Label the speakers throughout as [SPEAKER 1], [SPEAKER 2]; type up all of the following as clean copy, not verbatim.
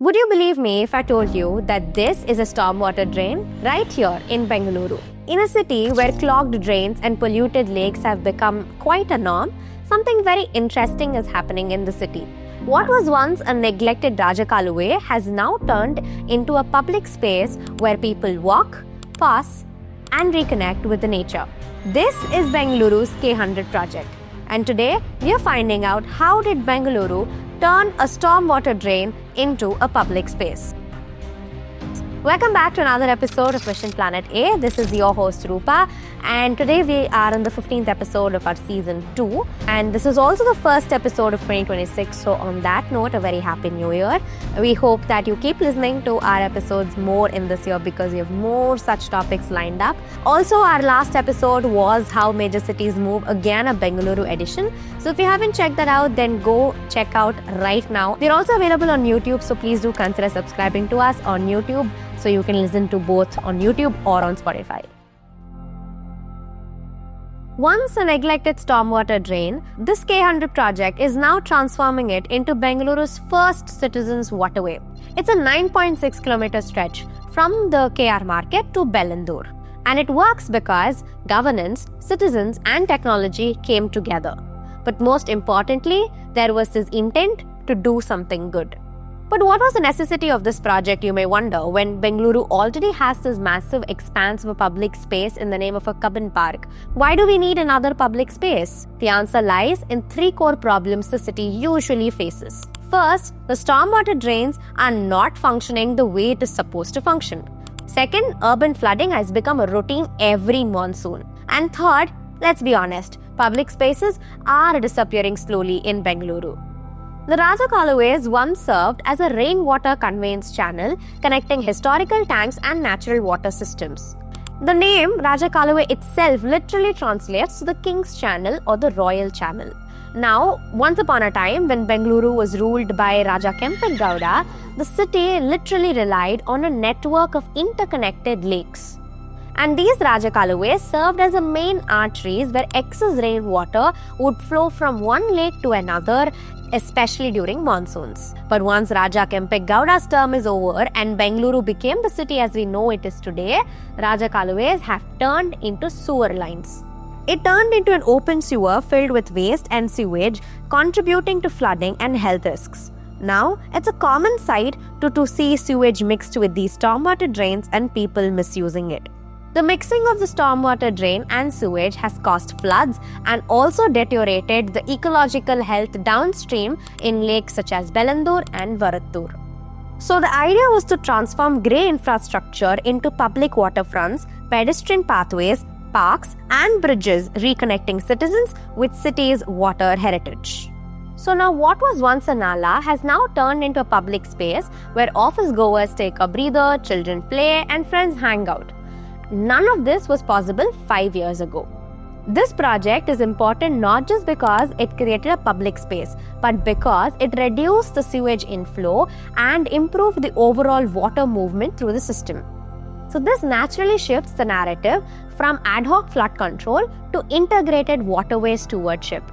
[SPEAKER 1] Would you believe me if I told you that this is a stormwater drain right here in Bengaluru? In a city where clogged drains and polluted lakes have become quite a norm, something very interesting is happening in the city. What was once a neglected Rajakaluwe has now turned into a public space where people walk, pass, and reconnect with the nature. This is Bengaluru's K-100 project. And today, we are finding out how did Bengaluru turn a stormwater drain into a public space. Welcome back to another episode of Mission Planet A. This is your host Rupa, and today we are in the 15th episode of our season 2, and this is also the first episode of 2026. So on that note, a very happy new year. We hope that you keep listening to our episodes more in this year because we have more such topics lined up. Also, our last episode was how major cities move, again a Bengaluru edition. So if you haven't checked that out, then go check out right now. We're also available on YouTube, so please do consider subscribing to us on YouTube, so you can listen to both on YouTube or on Spotify. Once a neglected stormwater drain, this K-100 project is now transforming it into Bengaluru's first citizens' waterway. It's a 9.6 kilometer stretch from the KR market to Bengaluru. And it works because governance, citizens and technology came together. But most importantly, there was this intent to do something good. But what was the necessity of this project, you may wonder, when Bengaluru already has this massive expanse of a public space in the name of a Cubbon Park? Why do we need another public space? The answer lies in 3 core problems the city usually faces. First, the stormwater drains are not functioning the way it is supposed to function. Second, urban flooding has become a routine every monsoon. And third, let's be honest, public spaces are disappearing slowly in Bengaluru. The Rajakaluways once served as a rainwater conveyance channel connecting historical tanks and natural water systems. The name Rajakaluwe itself literally translates to the King's Channel or the Royal Channel. Now, once upon a time when Bengaluru was ruled by Raja Kempegowda, the city literally relied on a network of interconnected lakes. And these Rajakaluways served as a main arteries where excess rainwater would flow from one lake to another, especially during monsoons. But once Raja Kempegowda's term is over and Bengaluru became the city as we know it is today, Rajakaluways have turned into sewer lines. It turned into an open sewer filled with waste and sewage, contributing to flooding and health risks. Now, it's a common sight to see sewage mixed with these stormwater drains and people misusing it. The mixing of the stormwater drain and sewage has caused floods and also deteriorated the ecological health downstream in lakes such as Bengaluru and Varattur. So the idea was to transform grey infrastructure into public waterfronts, pedestrian pathways, parks and bridges, reconnecting citizens with city's water heritage. So now what was once a nala has now turned into a public space where office goers take a breather, children play and friends hang out. None of this was possible 5 years ago. This project is important not just because it created a public space, but because it reduced the sewage inflow and improved the overall water movement through the system. So this naturally shifts the narrative from ad hoc flood control to integrated waterway stewardship.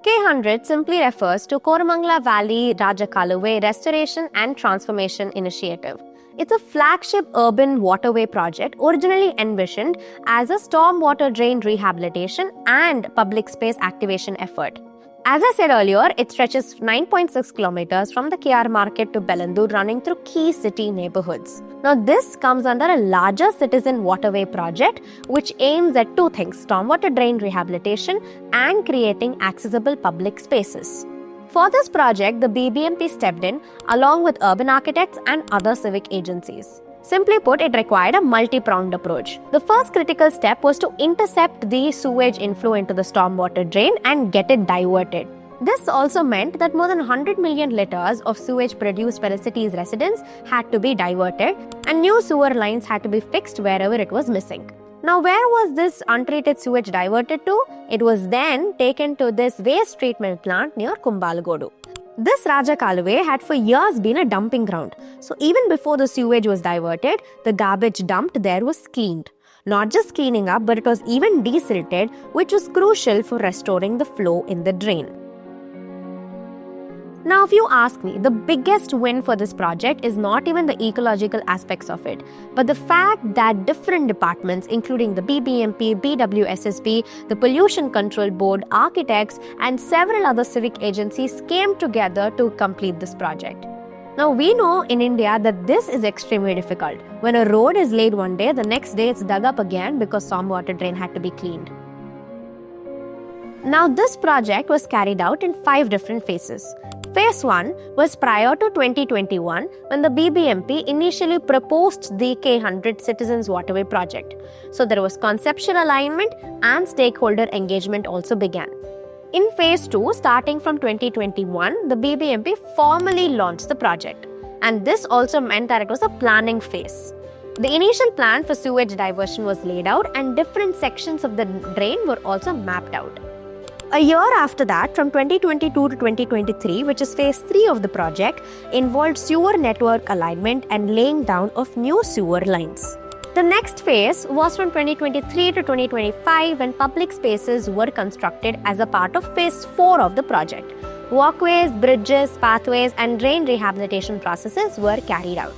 [SPEAKER 1] K-100 simply refers to Koramangala Valley Rajakaluwe Restoration and Transformation Initiative. It's a flagship urban waterway project originally envisioned as a stormwater drain rehabilitation and public space activation effort. As I said earlier, it stretches 9.6 kilometers from the KR market to Bengaluru, running through key city neighborhoods. Now, this comes under a larger citizen waterway project which aims at 2 things: stormwater drain rehabilitation and creating accessible public spaces. For this project, the BBMP stepped in along with urban architects and other civic agencies. Simply put, it required a multi-pronged approach. The first critical step was to intercept the sewage inflow into the stormwater drain and get it diverted. This also meant that more than 100 million liters of sewage produced by the city's residents had to be diverted, and new sewer lines had to be fixed wherever it was missing. Now, where was this untreated sewage diverted to? It was then taken to this waste treatment plant near Kumbalagodu. This Rajakaluwe had for years been a dumping ground. So even before the sewage was diverted, the garbage dumped there was cleaned. Not just cleaning up, but it was even desilted, which was crucial for restoring the flow in the drain. Now, if you ask me, the biggest win for this project is not even the ecological aspects of it, but the fact that different departments, including the BBMP, BWSSB, the Pollution Control Board, architects, and several other civic agencies came together to complete this project. Now, we know in India that this is extremely difficult. When a road is laid one day, the next day it's dug up again because stormwater drain had to be cleaned. Now, this project was carried out in 5 different phases. Phase 1 was prior to 2021 when the BBMP initially proposed the K-100 Citizens Waterway project. So there was conceptual alignment and stakeholder engagement also began. In Phase 2, starting from 2021, the BBMP formally launched the project. And this also meant that it was a planning phase. The initial plan for sewage diversion was laid out and different sections of the drain were also mapped out. A year after that, from 2022 to 2023, which is phase 3 of the project, involved sewer network alignment and laying down of new sewer lines. The next phase was from 2023 to 2025 when public spaces were constructed as a part of phase 4 of the project. Walkways, bridges, pathways, and drain rehabilitation processes were carried out.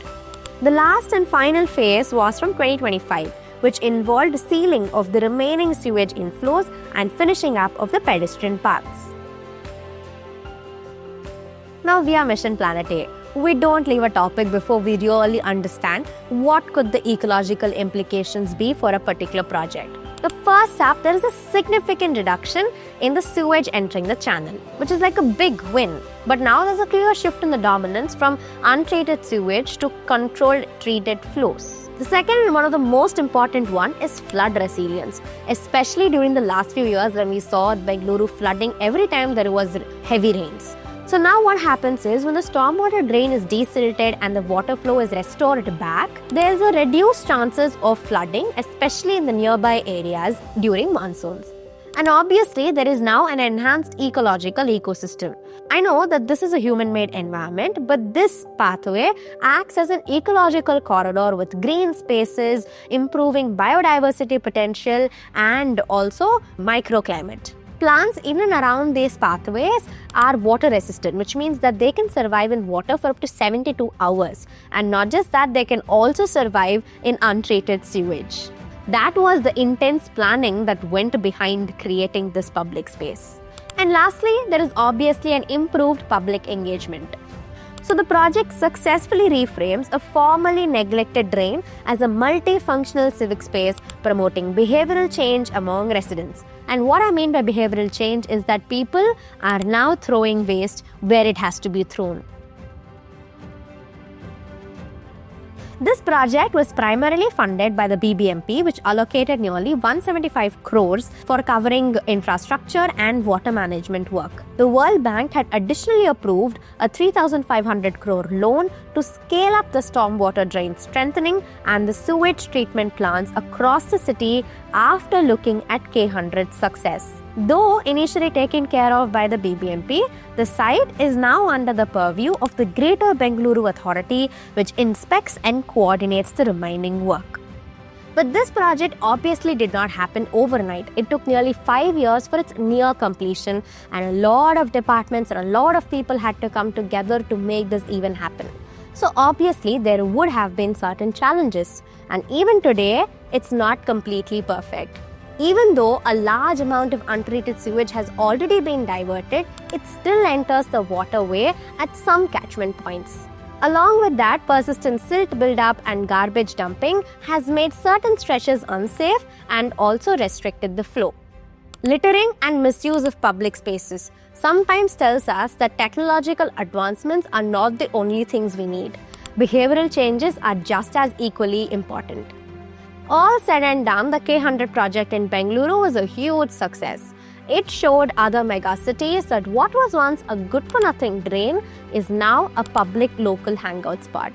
[SPEAKER 1] The last and final phase was from 2025, which involved sealing of the remaining sewage inflows and finishing up of the pedestrian paths. Now we are Mission Planet A. We don't leave a topic before we really understand what could the ecological implications be for a particular project. The first up, there is a significant reduction in the sewage entering the channel, which is like a big win. But now there's a clear shift in the dominance from untreated sewage to controlled treated flows. The second and one of the most important one is flood resilience, especially during the last few years when we saw Bengaluru flooding every time there was heavy rains. So now what happens is when the stormwater drain is desilted and the water flow is restored back, there is a reduced chances of flooding, especially in the nearby areas during monsoons. And obviously, there is now an enhanced ecological ecosystem. I know that this is a human-made environment, but this pathway acts as an ecological corridor with green spaces, improving biodiversity potential, and also microclimate. Plants in and around these pathways are water resistant, which means that they can survive in water for up to 72 hours. And not just that, they can also survive in untreated sewage. That was the intense planning that went behind creating this public space. And lastly, there is obviously an improved public engagement. So the project successfully reframes a formerly neglected drain as a multifunctional civic space promoting behavioral change among residents. And what I mean by behavioral change is that people are now throwing waste where it has to be thrown. This project was primarily funded by the BBMP, which allocated nearly 175 crores for covering infrastructure and water management work. The World Bank had additionally approved a 3,500 crore loan to scale up the stormwater drain strengthening and the sewage treatment plants across the city after looking at K-100's success. Though initially taken care of by the BBMP, the site is now under the purview of the Greater Bengaluru Authority, which inspects and coordinates the remaining work. But this project obviously did not happen overnight. It took nearly 5 years for its near completion, and a lot of departments and a lot of people had to come together to make this even happen. So obviously there would have been certain challenges, and even today it's not completely perfect. Even though a large amount of untreated sewage has already been diverted, it still enters the waterway at some catchment points. Along with that, persistent silt buildup and garbage dumping has made certain stretches unsafe and also restricted the flow. Littering and misuse of public spaces sometimes tells us that technological advancements are not the only things we need. Behavioral changes are just as equally important. All said and done, the K-100 project in Bengaluru was a huge success. It showed other megacities that what was once a good-for-nothing drain is now a public local hangout spot.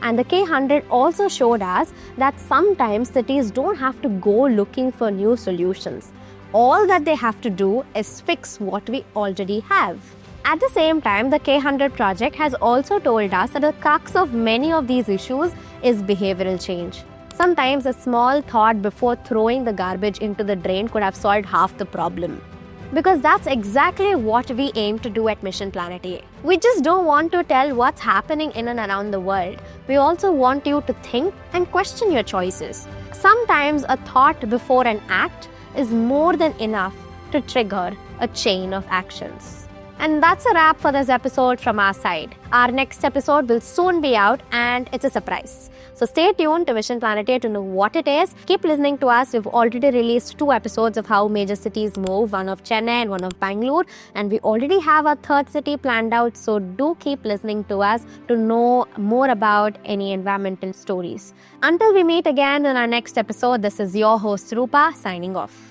[SPEAKER 1] And the K-100 also showed us that sometimes cities don't have to go looking for new solutions. All that they have to do is fix what we already have. At the same time, the K-100 project has also told us that the crux of many of these issues is behavioral change. Sometimes a small thought before throwing the garbage into the drain could have solved half the problem. Because that's exactly what we aim to do at Mission Planet A. We just don't want to tell what's happening in and around the world. We also want you to think and question your choices. Sometimes a thought before an act is more than enough to trigger a chain of actions. And that's a wrap for this episode from our side. Our next episode will soon be out and it's a surprise. So stay tuned to Mission Planet A to know what it is. Keep listening to us. We've already released 2 episodes of how major cities move, one of Chennai and one of Bengaluru. And we already have our 3rd city planned out. So do keep listening to us to know more about any environmental stories. Until we meet again in our next episode, this is your host Rupa signing off.